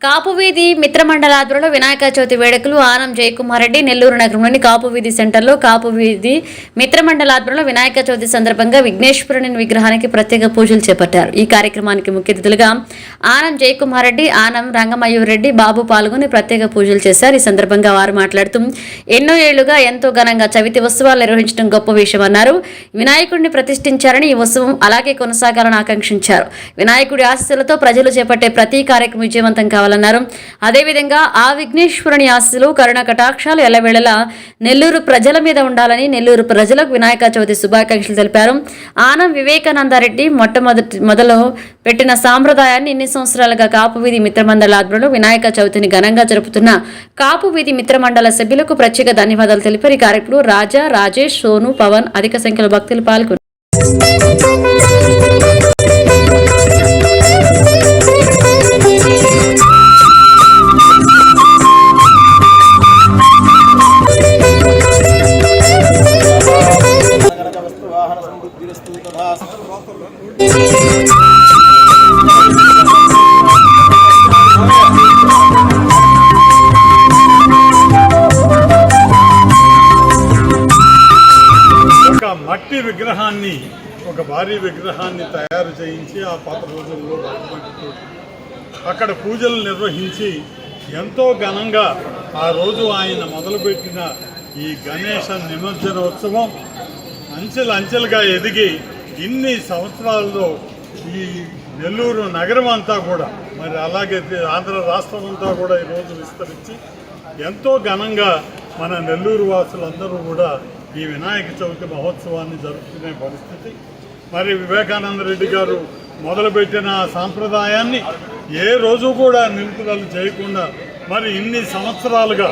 కాపువీధి మిత్రమండల ఆధ్వర్యంలో వినాయక చవితి వేడుకలు ఆనం జయకుమార్ రెడ్డి నెల్లూరు నగరంలోని కాపువీధి సెంటర్లో కాపువీధి మిత్రమండల ఆధ్వర్యంలో వినాయక చవితి సందర్భంగా విఘ్నేశ్వరుని విగ్రహానికి ప్రత్యేక పూజలు చేపట్టారు. ఈ కార్యక్రమానికి ముఖ్య అతిథులుగా ఆనం జయకుమార్ రెడ్డి, ఆనం రంగమయూర్ రెడ్డి, బాబు పాల్గొని ప్రత్యేక పూజలు చేశారు. ఈ సందర్భంగా వారు మాట్లాడుతూ ఎన్నో ఏళ్లుగా ఎంతో ఘనంగా చవితి ఉత్సవాలు నిర్వహించడం గొప్ప విషయమన్నారు. వినాయకుడిని ప్రతిష్ఠించారని ఈ ఉత్సవం అలాగే కొనసాగాలని ఆకాంక్షించారు. వినాయకుడి ఆశీస్సులతో ప్రజలు చేపట్టే ప్రతి కార్యక్రమం విజయవంతం కావాలన్నారు. అదేవిధంగా ఆ విఘ్నేశ్వరుని ఆశీస్సులు, కరుణ కటాక్షాలు ఎల్లవేళలా నెల్లూరు ప్రజల మీద ఉండాలని నెల్లూరు ప్రజలకు వినాయక చవితి శుభాకాంక్షలు తెలిపారు. ఆనం వివేకానందరెడ్డి మొదలు పెట్టిన సాంప్రదాయాన్ని ఇన్ని సంవత్సరాలుగా కాపువీధి మిత్రమండల ఆధ్వర్యంలో వినాయక చవితిని ఘనంగా జరుపుతున్న కాపువీధి మిత్రమండల సభ్యులకు ప్రత్యేక ధన్యవాదాలు తెలిపారు. ఈ కార్యక్రమంలో రాజా, రాజేష్, సోను, పవన్ అధిక సంఖ్యలో భక్తులు పాల్గొన్నారు. మట్టి విగ్రహాన్ని, ఒక భారీ విగ్రహాన్ని తయారు చేయించి ఆ పాత రోజుల్లో అక్కడ పూజలు నిర్వహించి ఎంతో ఘనంగా ఆ రోజు ఆయన మొదలుపెట్టిన ఈ గణేష నిమజ్జనోత్సవం అంచెలుగా ఎదిగి ఇన్ని సంవత్సరాల్లో ఈ నెల్లూరు నగరం అంతా కూడా, మరి అలాగే ఆంధ్ర రాష్ట్రం అంతా కూడా ఈరోజు విస్తరించి ఎంతో ఘనంగా మన నెల్లూరు వాసులందరూ కూడా ఈ వినాయక చవితి మహోత్సవాన్ని జరుపుకునే పరిస్థితి. మరి వివేకానందరెడ్డి గారు మొదలుపెట్టిన సాంప్రదాయాన్ని ఏ రోజు కూడా నిలుపుదల చేయకుండా మరి ఇన్ని సంవత్సరాలుగా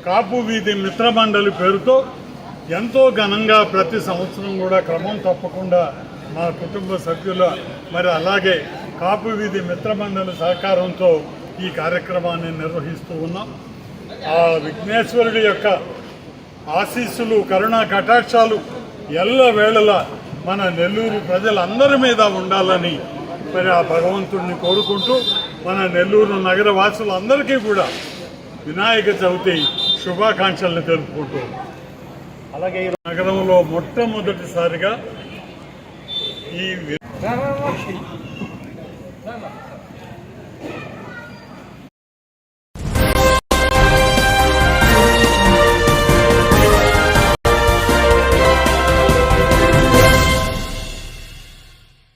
కాపువీధి మిత్రమండలి పేరుతో ఎంతో ఘనంగా ప్రతి సంవత్సరం కూడా క్రమం తప్పకుండా మా కుటుంబ సభ్యుల మరి అలాగే కాపువీధి మిత్రమండలి సహకారంతో ఈ కార్యక్రమాన్ని నిర్వహిస్తూ ఉన్నాం. ఆ విఘ్నేశ్వరుడి యొక్క ఆశీస్సులు, కరుణా కటాక్షాలు ఎల్లవేళలా మన నెల్లూరు ప్రజలందరి మీద ఉండాలని మరి ఆ భగవంతుడిని కోరుకుంటూ మన నెల్లూరు నగర వాసులందరికీ కూడా వినాయక చవితి శుభాకాంక్షలను తెలుపుకుంటూ, అలాగే నగరంలో మొట్టమొదటిసారిగా ఈ